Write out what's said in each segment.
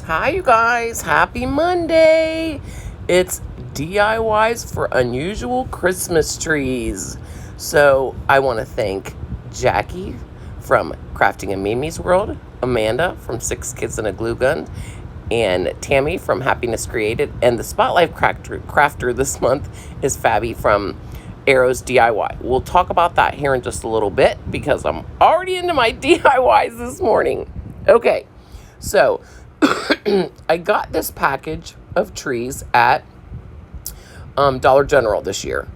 Hi, you guys. Happy Monday. It's DIYs for unusual Christmas trees. So I want to thank Jackie from Crafting in Mimi's World, Amanda from 6 Kids and a Glue Gun, and Tammy from Happiness Created. And the Spotlight Crafter this month is Fabi from Arrows DIY. We'll talk about that here in just a little bit because I'm already into my DIYs this morning. Okay, so I got this package of trees at Dollar General this year.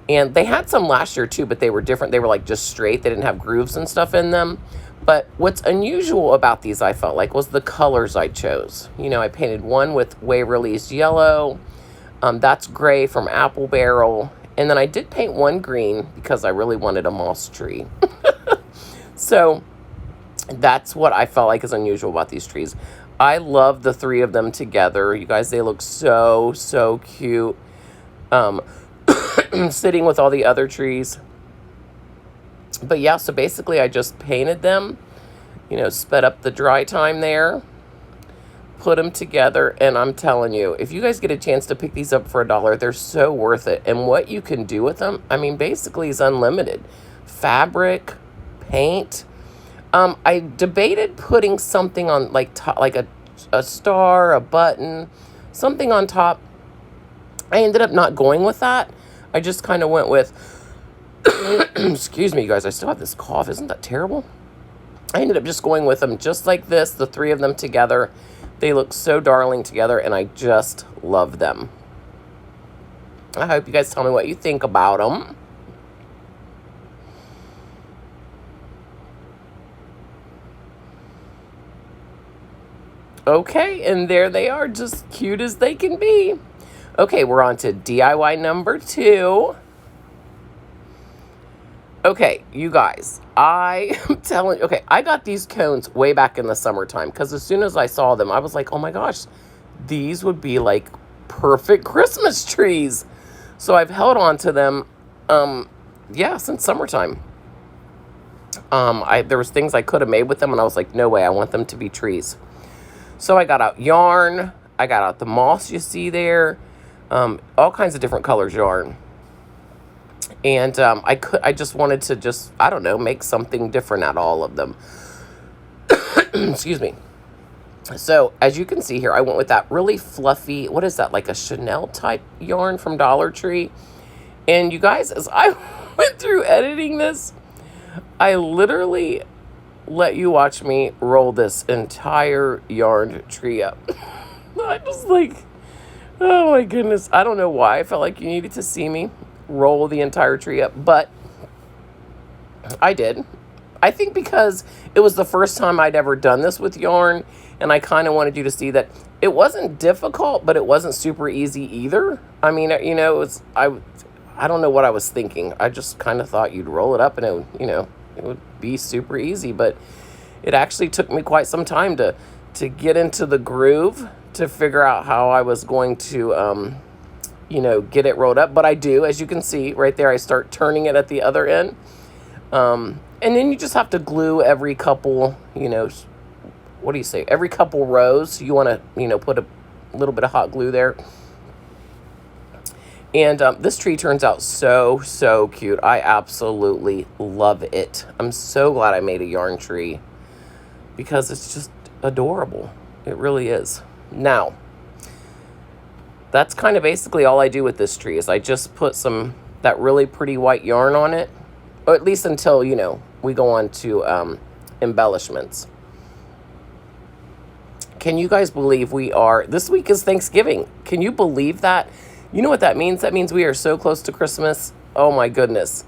And they had some last year too, but they were different. They were like just straight. They didn't have grooves and stuff in them. But what's unusual about these, I felt like, was the colors I chose. You know, I painted one with Waverly's yellow. That's gray from Apple Barrel. And then I did paint one green because I really wanted a moss tree. So that's what I felt like is unusual about these trees. I love the 3 of them together. You guys, they look so, so cute. Sitting with all the other trees. But yeah, so basically I just painted them, you know, sped up the dry time there, put them together, and I'm telling you, if you guys get a chance to pick these up for $1, they're so worth it. And what you can do with them, I mean, basically is unlimited. Fabric, paint. I debated putting something on, like a star, a button, something on top. I ended up not going with that. I just kind of went with, excuse me, you guys, I still have this cough. Isn't that terrible? I ended up just going with them just like this, the 3 of them together. They look so darling together, and I just love them. I hope you guys tell me what you think about them. Okay, and there they are, just cute as they can be. Okay, we're on to DIY number 2. Okay, you guys, I am telling you, okay, I got these cones way back in the summertime because as soon as I saw them, I was like, oh my gosh, these would be like perfect Christmas trees. So I've held on to them, yeah, since summertime. There was things I could have made with them, and I was like, no way, I want them to be trees. So I got out yarn, I got out the moss you see there, all kinds of different colors yarn. And I just wanted to I don't know, make something different out of all of them. Excuse me. So as you can see here, I went with that really fluffy, what is that, like a Chanel type yarn from Dollar Tree. And you guys, as I went through editing this, I literally let you watch me roll this entire yarn tree up. I just like, oh my goodness. I don't know why I felt like you needed to see me roll the entire tree up, but I did. I think because it was the first time I'd ever done this with yarn, and I kind of wanted you to see that it wasn't difficult, but it wasn't super easy either. I mean, you know, it was, I don't know what I was thinking. I just kind of thought you'd roll it up and it would, you know, it would be super easy, but it actually took me quite some time to get into the groove, to figure out how I was going to, you know, get it rolled up. But I do, as you can see right there, I start turning it at the other end. And then you just have to glue every couple, you know, what do you say? Every couple rows, you want to, you know, put a little bit of hot glue there. And this tree turns out so, so cute. I absolutely love it. I'm so glad I made a yarn tree because it's just adorable. It really is. Now, that's kind of basically all I do with this tree is I just put that really pretty white yarn on it, or at least until, you know, we go on to embellishments. Can you guys believe this week is Thanksgiving? Can you believe that? You know what that means? That means we are so close to Christmas. Oh my goodness.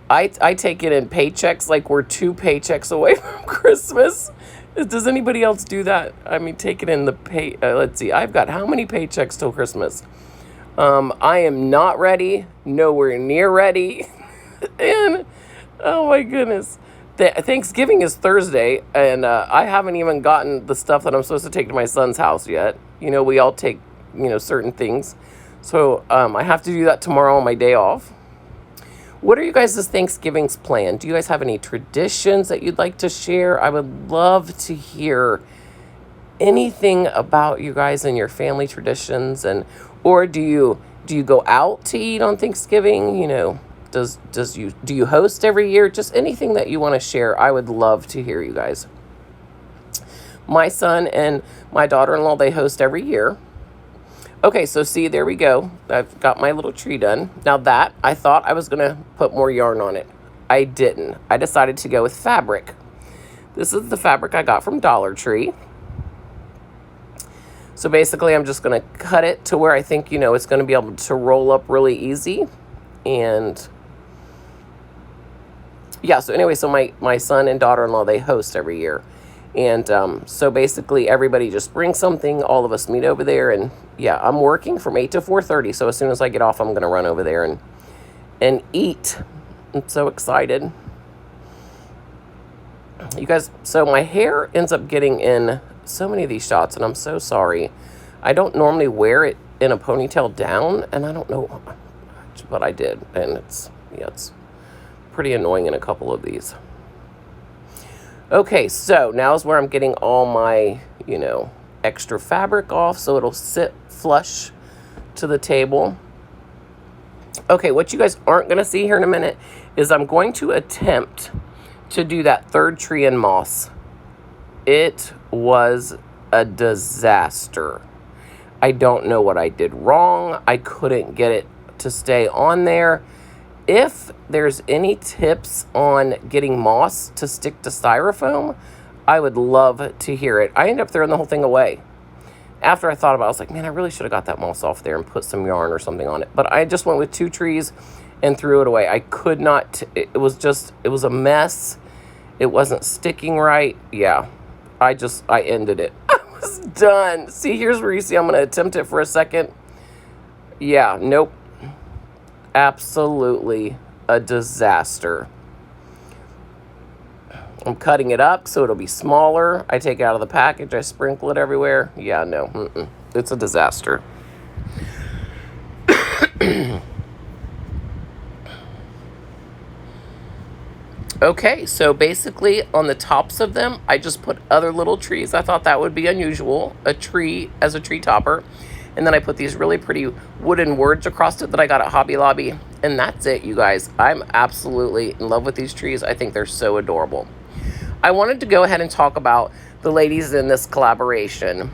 I take it in paychecks like we're 2 paychecks away from Christmas. Does anybody else do that? I mean, take it in the pay. Let's see. I've got how many paychecks till Christmas? I am not ready. Nowhere near ready. And, oh my goodness. Thanksgiving is Thursday, and I haven't even gotten the stuff that I'm supposed to take to my son's house yet. You know, we all take, you know, certain things. So I have to do that tomorrow on my day off. What are you guys' Thanksgiving's plan? Do you guys have any traditions that you'd like to share? I would love to hear anything about you guys and your family traditions, and or do you go out to eat on Thanksgiving? You know, do you host every year? Just anything that you want to share. I would love to hear you guys. My son and my daughter-in-law, they host every year. Okay, so see, there we go. I've got my little tree done. Now that, I thought I was going to put more yarn on it. I didn't. I decided to go with fabric. This is the fabric I got from Dollar Tree. So basically, I'm just going to cut it to where I think, you know, it's going to be able to roll up really easy. And yeah, so anyway, so my son and daughter-in-law, they host every year. And so basically, everybody just brings something. All of us meet over there. And yeah, I'm working from 8 to 4:30. So as soon as I get off, I'm going to run over there and eat. I'm so excited. You guys, so my hair ends up getting in so many of these shots, and I'm so sorry. I don't normally wear it in a ponytail down, and I don't know, but I did. And it's pretty annoying in a couple of these. Okay, so now is where I'm getting all my, you know, extra fabric off so it'll sit flush to the table. Okay, what you guys aren't going to see here in a minute is I'm going to attempt to do that third tree in moss. It was a disaster. I don't know what I did wrong. I couldn't get it to stay on there. If there's any tips on getting moss to stick to styrofoam, I would love to hear it. I ended up throwing the whole thing away. After I thought about it, I was like, man, I really should have got that moss off there and put some yarn or something on it. But I just went with 2 trees and threw it away. I could not, it was a mess. It wasn't sticking right. Yeah, I ended it. I was done. See, here's where you see I'm going to attempt it for a second. Yeah, nope. Absolutely a disaster. I'm cutting it up so it'll be smaller. I take it out of the package. I sprinkle it everywhere. Yeah, no. It's a disaster. Okay, so basically on the tops of them, I just put other little trees. I thought that would be unusual, a tree as a tree topper. And then I put these really pretty wooden words across it that I got at Hobby Lobby. And that's it, you guys. I'm absolutely in love with these trees. I think they're so adorable. I wanted to go ahead and talk about the ladies in this collaboration.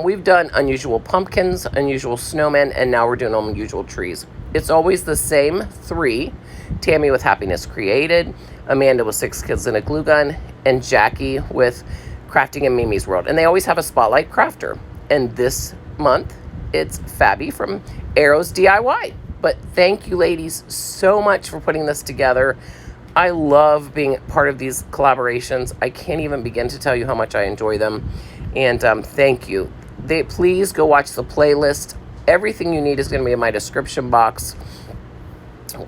We've done unusual pumpkins, unusual snowmen, and now we're doing unusual trees. It's always the same 3. Tammy with Happiness Created, Amanda with 6 Kids and a Glue Gun, and Jackie with Crafting in Mimi's World. And they always have a Spotlight Crafter. And this month, it's Fabi from Arrows DIY. But thank you, ladies, so much for putting this together. I love being part of these collaborations. I can't even begin to tell you how much I enjoy them. And thank you. Please go watch the playlist. Everything you need is going to be in my description box,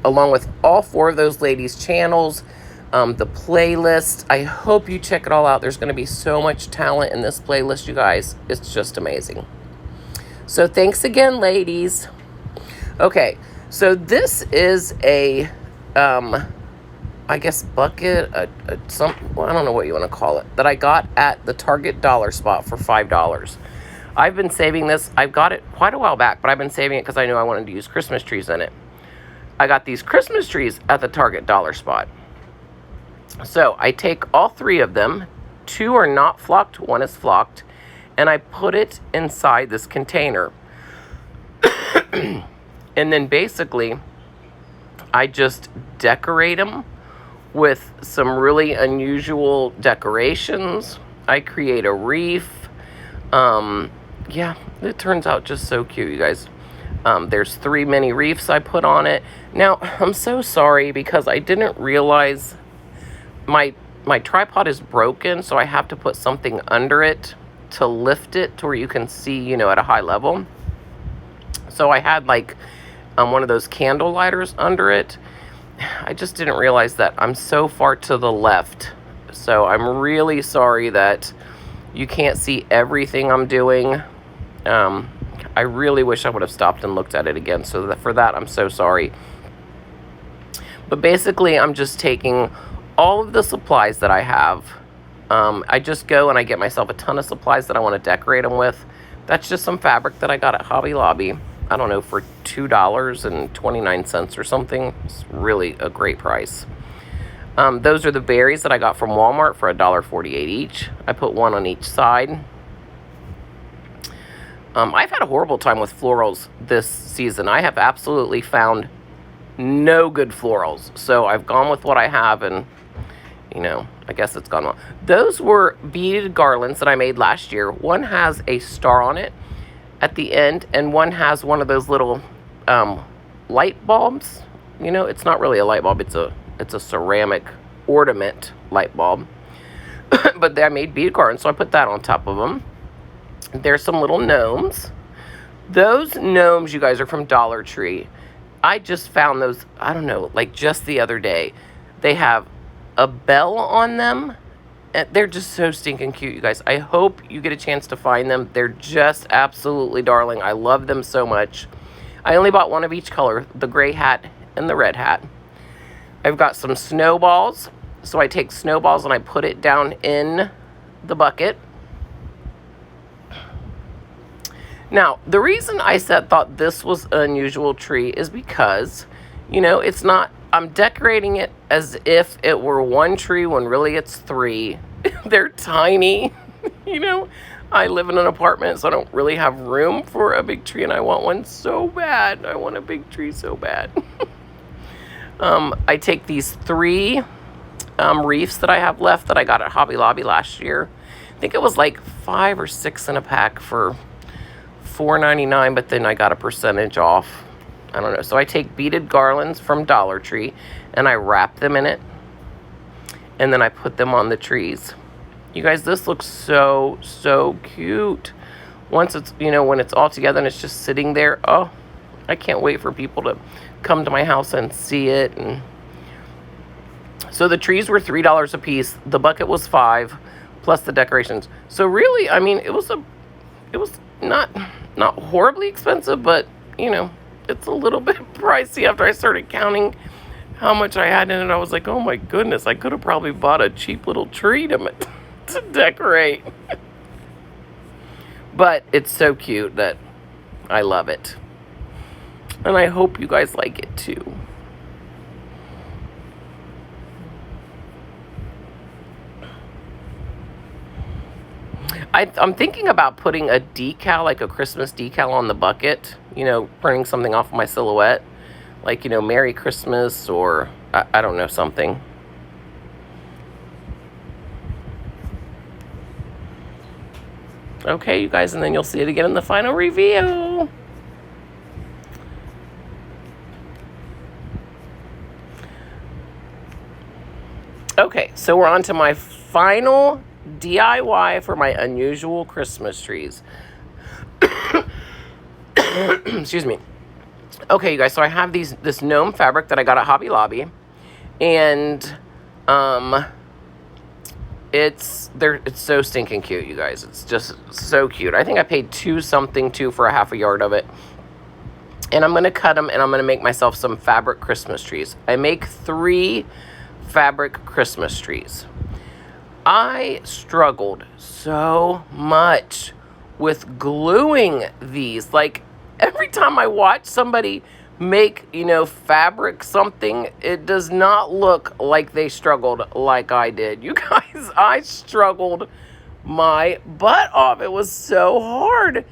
along with all 4 of those ladies' channels, the playlist. I hope you check it all out. There's going to be so much talent in this playlist, you guys. It's just amazing. So thanks again, ladies. Okay, so this is a, I guess bucket, well, I don't know what you want to call it, that I got at the Target dollar spot for $5. I've been saving this. I've got it quite a while back, but I've been saving it because I knew I wanted to use Christmas trees in it. I got these Christmas trees at the Target dollar spot. So I take all 3 of them. 2 are not flocked, 1 is flocked, and I put it inside this container. And then basically, I just decorate them with some really unusual decorations. I create a wreath. Yeah, it turns out just so cute, you guys. There's 3 mini wreaths I put on it. Now, I'm so sorry because I didn't realize my tripod is broken, so I have to put something under it to lift it to where you can see, you know, at a high level. So I had like one of those candle lighters under it. I just didn't realize that I'm so far to the left. So I'm really sorry that you can't see everything I'm doing. I really wish I would have stopped and looked at it again. So for that, I'm so sorry. But basically, I'm just taking all of the supplies that I have, I just go and I get myself a ton of supplies that I want to decorate them with. That's just some fabric that I got at Hobby Lobby. I don't know, for $2.29 or something. It's really a great price. Those are the berries that I got from Walmart for $1.48 each. I put one on each side. I've had a horrible time with florals this season. I have absolutely found no good florals. So I've gone with what I have, and, you know, I guess it's gone well. Those were beaded garlands that I made last year. One has a star on it at the end, and one has one of those little light bulbs. You know, it's not really a light bulb. It's a ceramic ornament light bulb. But I made beaded garlands, so I put that on top of them. There's some little gnomes. Those gnomes, you guys, are from Dollar Tree. I just found those, I don't know, like just the other day. They have a bell on them. And they're just so stinking cute, you guys. I hope you get a chance to find them. They're just absolutely darling. I love them so much. I only bought one of each color, the gray hat and the red hat. I've got some snowballs. So I take snowballs and I put it down in the bucket. Now, the reason I thought this was an unusual tree is because, you know, it's not, I'm decorating it as if it were one tree when really it's three. They're tiny. You know, I live in an apartment, so I don't really have room for a big tree, and I want one so bad. I want a big tree so bad. I take these three wreaths that I have left that I got at Hobby Lobby last year. I think it was like 5 or 6 in a pack for $4.99, but then I got a percentage off. I don't know. So I take beaded garlands from Dollar Tree and I wrap them in it, and then I put them on the trees. You guys, this looks so, so cute. Once it's, you know, when it's all together and it's just sitting there, oh, I can't wait for people to come to my house and see it. And so the trees were $3 a piece. The bucket was $5 plus the decorations. So really, I mean, it was not horribly expensive, but, you know, it's a little bit pricey. After I started counting how much I had in it, I was like, oh my goodness, I could have probably bought a cheap little tree to decorate. But it's so cute that I love it. And I hope you guys like it too. I'm thinking about putting a decal, like a Christmas decal on the bucket, you know, printing something off my silhouette, like, you know, Merry Christmas, or I don't know, something. Okay, you guys, and then you'll see it again in the final review. Okay, so we're on to my final DIY for my unusual Christmas trees. Excuse me. Okay, you guys, so I have this Gnome Fabric that I got at Hobby Lobby, and it's so stinking cute, you guys. It's just so cute. I think I paid $2 for a half a yard of it. And I'm going to cut them, and I'm going to make myself some fabric Christmas trees. I make 3 fabric Christmas trees. I struggled so much with gluing these. Like, every time I watch somebody make, you know, fabric something, it does not look like they struggled like I did. You guys, I struggled my butt off. It was so hard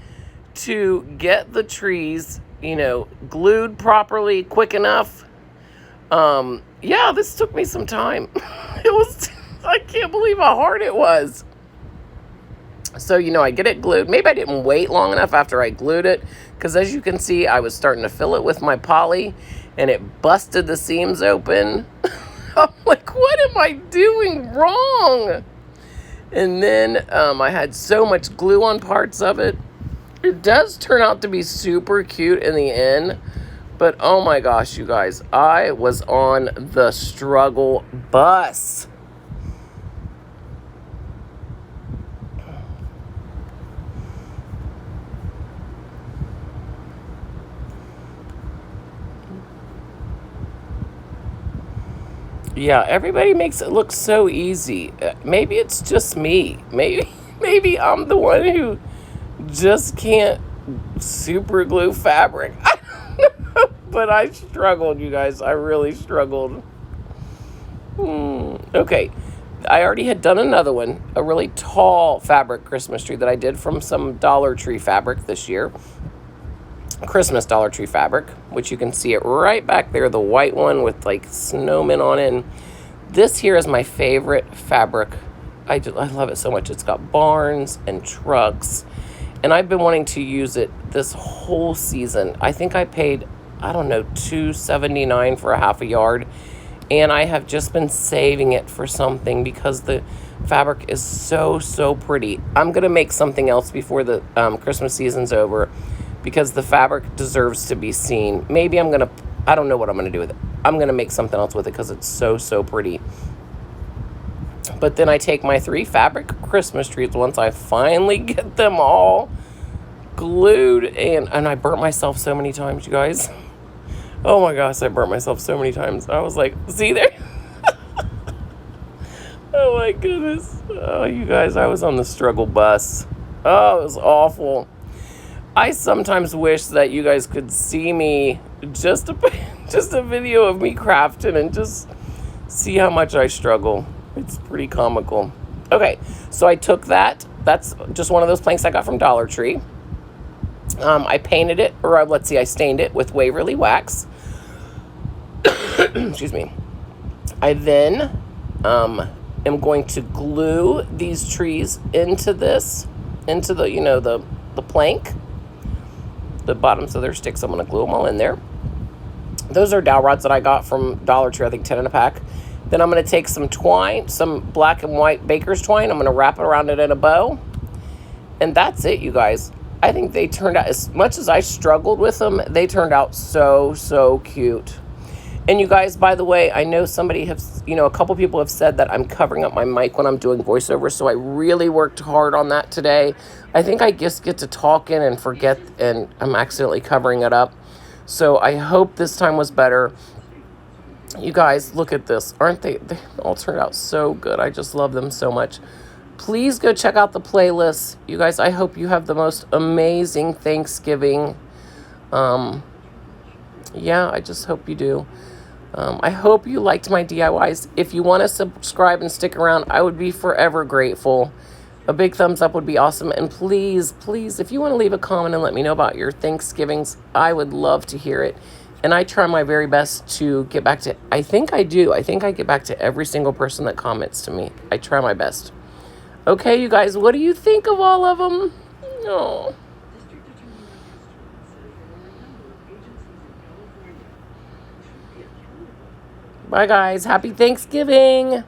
to get the trees, you know, glued properly, quick enough. Yeah, this took me some time. I can't believe how hard it was. So, you know, I get it glued. Maybe I didn't wait long enough after I glued it, because as you can see, I was starting to fill it with my poly, and it busted the seams open. I'm like, what am I doing wrong? And then I had so much glue on parts of it. It does turn out to be super cute in the end, but oh my gosh, you guys, I was on the struggle bus. Yeah, everybody makes it look so easy. Maybe it's just me. Maybe I'm the one who just can't super glue fabric. But I struggled, you guys. I really struggled. Okay. I already had done another one, a really tall fabric Christmas tree that I did from some Dollar Tree fabric this year. Christmas Dollar Tree fabric, which you can see it right back there, the white one with like snowmen on it. And this here is my favorite fabric. I love it so much. It's got barns and trucks, and I've been wanting to use it this whole season. I think I paid, I don't know, $2.79 for a half a yard, and I have just been saving it for something because the fabric is so pretty. I'm gonna make something else before the Christmas season's over, because the fabric deserves to be seen. Maybe I don't know what I'm gonna do with it. I'm gonna make something else with it because it's so pretty. But then I take my 3 fabric Christmas trees once I finally get them all glued, and I burnt myself so many times, you guys. Oh my gosh, I burnt myself so many times. I was like, see there? Oh my goodness. Oh, you guys, I was on the struggle bus. Oh, it was awful. I sometimes wish that you guys could see me, just a video of me crafting, and just see how much I struggle. It's pretty comical. Okay, so I took that. That's just one of those planks I got from Dollar Tree. I painted it, or let's see, I stained it with Waverly wax. Excuse me. I then am going to glue these trees into the, the plank. The bottoms of their sticks, I'm going to glue them all in there. Those are dowel rods that I got from Dollar Tree, I think 10 in a pack. Then I'm going to take some twine, some black and white baker's twine. I'm going to wrap it around it in a bow. And that's it, you guys. I think they turned out, as much as I struggled with them, they turned out so cute. And you guys, by the way, I know a couple people have said that I'm covering up my mic when I'm doing voiceover, so I really worked hard on that today. I think I just get to talking and forget, and I'm accidentally covering it up. So I hope this time was better. You guys, look at this. Aren't they all turned out so good. I just love them so much. Please go check out the playlist. You guys, I hope you have the most amazing Thanksgiving. Yeah, I just hope you do. I hope you liked my DIYs. If you want to subscribe and stick around, I would be forever grateful. A big thumbs up would be awesome. And please, if you want to leave a comment and let me know about your Thanksgivings, I would love to hear it. And I try my very best to get back to, I think I do. I think I get back to every single person that comments to me. I try my best. Okay, you guys, what do you think of all of them? Oh. Bye, guys. Happy Thanksgiving.